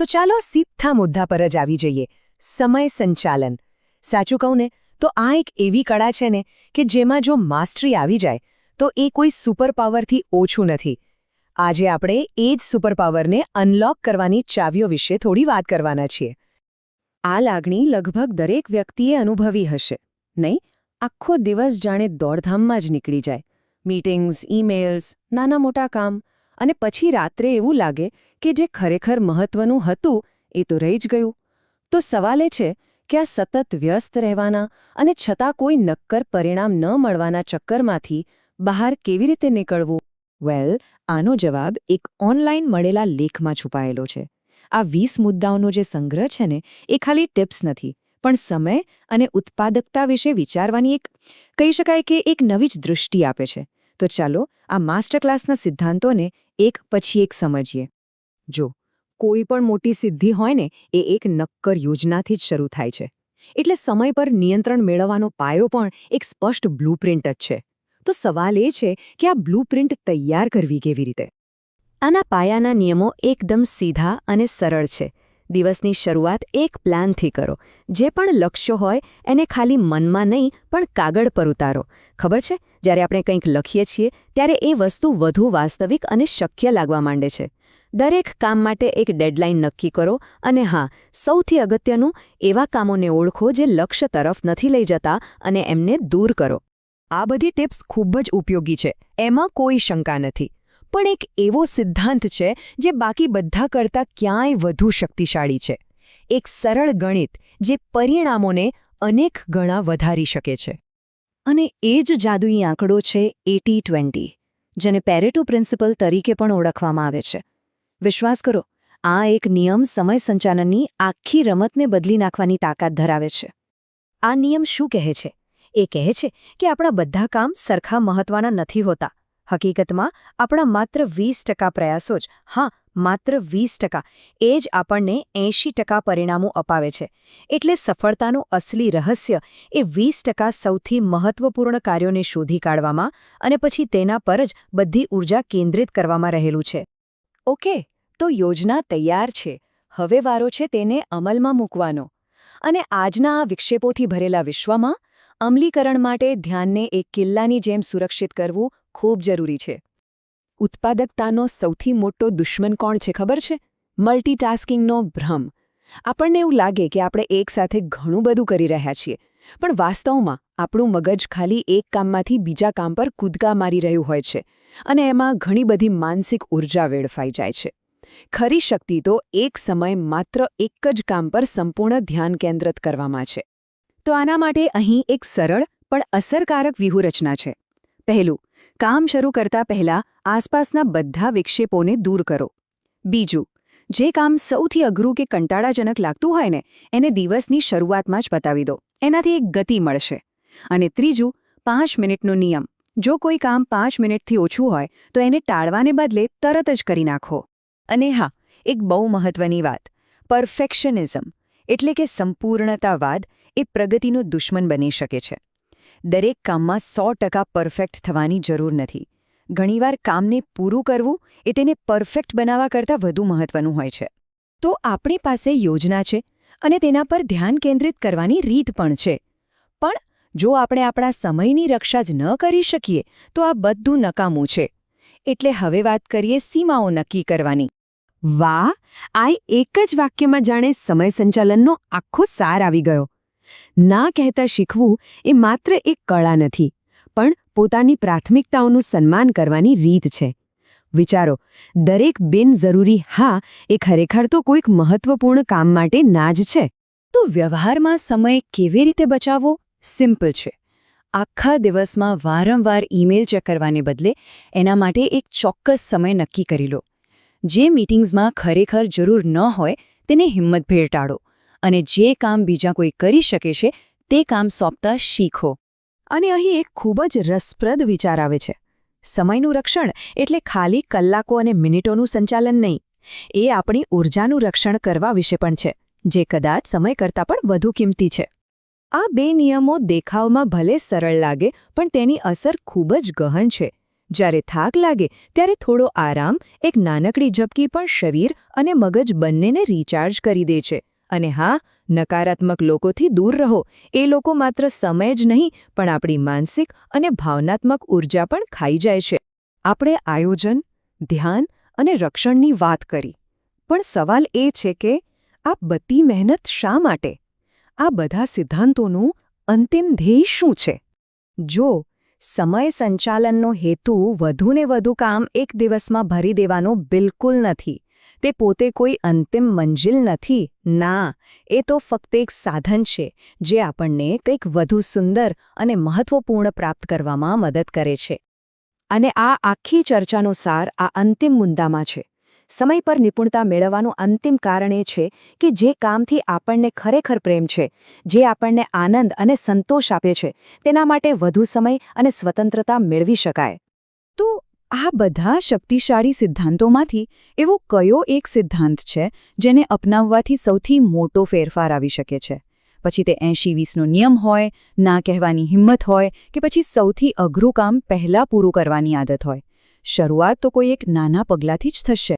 તો ચાલો સીધા મુદ્દા પર જ આવી જઈએ, સમય સંચાલન. સાચું કહું ને તો આ એક એવી કળા છે ને કે જેમાં જો માસ્ટરી આવી જાય તો એ કોઈ સુપરપાવરથી ઓછું નથી. આજે આપણે એ જ સુપરપાવરને અનલોક કરવાની ચાવીઓ વિશે થોડી વાત કરવાના છીએ. આ લાગણી લગભગ દરેક વ્યક્તિએ અનુભવી હશે, નહીં? આખો દિવસ જાણે દોડધામમાં જ નીકળી જાય. મીટિંગ્સ, ઈમેલ્સ, નાના મોટા કામ, અને પછી રાત્રે એવું લાગે કે જે ખરેખર મહત્વનું હતું એ તો રહી જ ગયું. તો સવાલ એ છે કે આ સતત વ્યસ્ત રહેવાના અને છતાં કોઈ નક્કર પરિણામ ન મળવાના ચક્કરમાંથી બહાર કેવી રીતે નીકળવું? વેલ, આનો જવાબ એક ઓનલાઈન મળેલા લેખમાં છુપાયેલો છે. આ 20 મુદ્દાઓનો જે સંગ્રહ છે ને એ ખાલી ટિપ્સ નથી, પણ સમય અને ઉત્પાદકતા વિશે વિચારવાની કહી શકાય કે એક નવી જ દૃષ્ટિ આપે છે. તો ચાલો આ માસ્ટર ક્લાસના સિદ્ધાંતોને એક પછી એક સમજીએ. જો કોઈ પણ મોટી સિદ્ધિ હોય ને એ એક નક્કર યોજનાથી જ શરૂ થાય છે. એટલે સમય પર નિયંત્રણ મેળવવાનો પાયો પણ એક સ્પષ્ટ બ્લુપ્રિન્ટ જ છે. તો સવાલ એ છે કે આ બ્લુપ્રિન્ટ તૈયાર કરવી કેવી રીતે? આના પાયાના નિયમો એકદમ સીધા અને સરળ છે. દિવસની શરૂઆત એક પ્લાનથી કરો. જે પણ લક્ષ્ય હોય એને ખાલી મનમાં નહીં પણ કાગળ પર ઉતારો. ખબર છે, જ્યારે આપણે કંઈક લખીએ છીએ ત્યારે એ વસ્તુ વધુ વાસ્તવિક અને શક્ય લાગવા માંડે છે. દરેક કામ માટે એક ડેડલાઇન નક્કી કરો અને હા, સૌથી અગત્યનું, એવા કામોને ઓળખો જે લક્ષ્ય તરફ નથી લઈ જતા અને એમને દૂર કરો. આ બધી ટિપ્સ ખૂબ જ ઉપયોગી છે, એમાં કોઈ શંકા નથી. પણ એક એવો સિદ્ધાંત છે જે બાકી બધા કરતાં ક્યાંય વધુ શક્તિશાળી છે. એક સરળ ગણિત જે પરિણામોને અનેક ગણા વધારી શકે છે. અને એ જ જાદુઈ આંકડો છે 80-20, જેને પેરેટો પ્રિન્સિપલ તરીકે પણ ઓળખવામાં આવે છે. વિશ્વાસ કરો, આ એક નિયમ સમય સંચાલનની આખી રમતને બદલી નાખવાની તાકાત ધરાવે છે. આ નિયમ શું કહે છે? એ કહે છે કે આપણા બધા કામ સરખા મહત્વના નથી હોતા. હકીકતમાં આપણા માત્ર 20% પ્રયાસો જ, હા, માત્ર 20%, એ જ આપણને 80% પરિણામો અપાવે છે. એટલે સફળતાનું અસલી રહસ્ય એ 20% સૌથી મહત્વપૂર્ણ કાર્યોને શોધી કાઢવામાં અને પછી તેના પર જ બધી ઊર્જા કેન્દ્રિત કરવામાં રહેલું છે. ઓકે, તો યોજના તૈયાર છે. હવે વારો છે તેને અમલમાં મૂકવાનો. અને આજના આ વિક્ષેપોથી ભરેલા વિશ્વમાં અમલીકરણ માટે ધ્યાનને એક કિલ્લાની જેમ સુરક્ષિત કરવું ખૂબ જરૂરી છે. ઉત્પાદકતાનો સૌથી મોટો દુશ્મન કોણ છે ખબર છે? મલ્ટીટાસ્કિંગનો ભ્રમ. આપણને એવું લાગે કે આપણે એકસાથે ઘણું બધું કરી રહ્યા છીએ, પણ વાસ્તવમાં આપણું મગજ ખાલી એક કામમાંથી બીજા કામ પર કૂદકા મારી રહ્યું હોય છે, અને એમાં ઘણી બધી માનસિક ઊર્જા વેડફાઈ જાય છે. ખરી શક્તિ તો એક સમયે માત્ર એક જ કામ પર સંપૂર્ણ ધ્યાન કેન્દ્રિત કરવામાં છે. તો આના માટે અહીં એક સરળ પણ અસરકારક વ્યૂહરચના છે. પહેલું, કામ શરૂ કરતા પહેલા આસપાસના બધા વિક્ષેપોને દૂર કરો. બીજું, જે કામ સૌથી અઘરું કે કંટાળાજનક લાગતું હોય ને એને દિવસની શરૂઆતમાં જ પતાવી દો. એનાથી એક ગતિ મળશે. અને ત્રીજું, 5 મિનિટનો નિયમ. જો કોઈ કામ 5 મિનિટથી ઓછું હોય તો એને ટાળવાને બદલે તરત જ કરી નાખો. અને હા, એક બહુ મહત્વની વાત, પરફેક્શનિઝમ એટલે કે સંપૂર્ણતાવાદ એ પ્રગતિનો દુશ્મન બની શકે છે. દરેક કામમાં 100% પરફેક્ટ થવાની જરૂર નથી. ઘણીવાર કામને પૂરું કરવું એ તેને પરફેક્ટ બનાવવા કરતાં વધુ મહત્વનું હોય છે. તો આપણી પાસે યોજના છે અને તેના પર ધ્યાન કેન્દ્રિત કરવાની રીત પણ છે. પણ જો આપણે આપણા સમયની રક્ષા જ ન કરી શકીએ તો આ બધું નકામું છે. એટલે હવે વાત કરીએ સીમાઓ નક્કી કરવાની. વાહ! આ એક જ વાક્યમાં જાણે સમય સંચાલનનો આખો સાર આવી ગયો. ના કહેતા શીખવું એ માત્ર એક કળા નથી, પણ પોતાની પ્રાથમિકતાઓનું સન્માન કરવાની રીત છે. વિચારો, દરેક બિનજરૂરી હા એ ખરેખર તો કોઈક મહત્વપૂર્ણ કામ માટે ના જ છે. તો વ્યવહારમાં સમય કેવી રીતે બચાવવો? સિમ્પલ છે. આખા દિવસમાં વારંવાર ઈમેલ ચેક કરવાને બદલે એના માટે એક ચોક્કસ સમય નક્કી કરી લો. જે મીટિંગ્સમાં ખરેખર જરૂર ન હોય તેને હિંમતભેર ટાળો. અને જે કામ બીજા કોઈ કરી શકે છે તે કામ સોંપતા શીખો. અને અહીં એક ખૂબ જ રસપ્રદ વિચાર આવે છે. સમયનું રક્ષણ એટલે ખાલી કલાકો અને મિનિટોનું સંચાલન નહીં. એ આપણી ઊર્જાનું રક્ષણ કરવા વિશે પણ છે, જે કદાચ સમય કરતાં પણ વધુ કિંમતી છે. આ બે નિયમો દેખાવમાં ભલે સરળ લાગે પણ તેની અસર ખૂબ જ ગહન છે. જ્યારે થાક લાગે ત્યારે થોડો આરામ, એક નાનકડી ઝપકી પણ શરીર અને મગજ બંનેને રિચાર્જ કરી દે છે. અને હા, નકારાત્મક લોકોથી દૂર રહો. એ લોકો માત્ર સમય જ નહીં પણ આપણી માનસિક અને ભાવનાત્મક ઊર્જા પણ ખાઈ જાય છે. આપણે આયોજન, ધ્યાન અને રક્ષણની વાત કરી. પણ સવાલ એ છે કે આ બધી મહેનત શા માટે? આ બધા સિદ્ધાંતોનું અંતિમ ધ્યેય શું છે? જો સમય સંચાલનનો હેતુ વધુને વધુ કામ એક દિવસમાં ભરી દેવાનો બિલકુલ નથી. તે પોતે કોઈ અંતિમ મંજિલ નથી. ના, એ તો ફક્ત એક સાધન છે જે આપણને કંઈક વધુ સુંદર અને મહત્વપૂર્ણ પ્રાપ્ત કરવામાં મદદ કરે છે. અને આ આખી ચર્ચાનો સાર આ અંતિમ મુદ્દામાં છે. સમય પર નિપુણતા મેળવવાનું અંતિમ કારણ એ છે કે જે કામથી આપણને ખરેખર પ્રેમ છે, જે આપણને આનંદ અને સંતોષ આપે છે, તેના માટે વધુ સમય અને સ્વતંત્રતા મેળવી શકાય. તો આ બધા શક્તિશાળી સિદ્ધાંતોમાંથી એવો કયો એક સિદ્ધાંત છે જેને અપનાવવાથી સૌથી મોટો ફેરફાર આવી શકે છે? પછી તે 80-20નો નિયમ હોય, ના કહેવાની હિંમત હોય કે પછી સૌથી અઘરું કામ પહેલાં પૂરું કરવાની આદત હોય. શરૂઆત તો કોઈ એક નાના પગલાંથી જ થશે.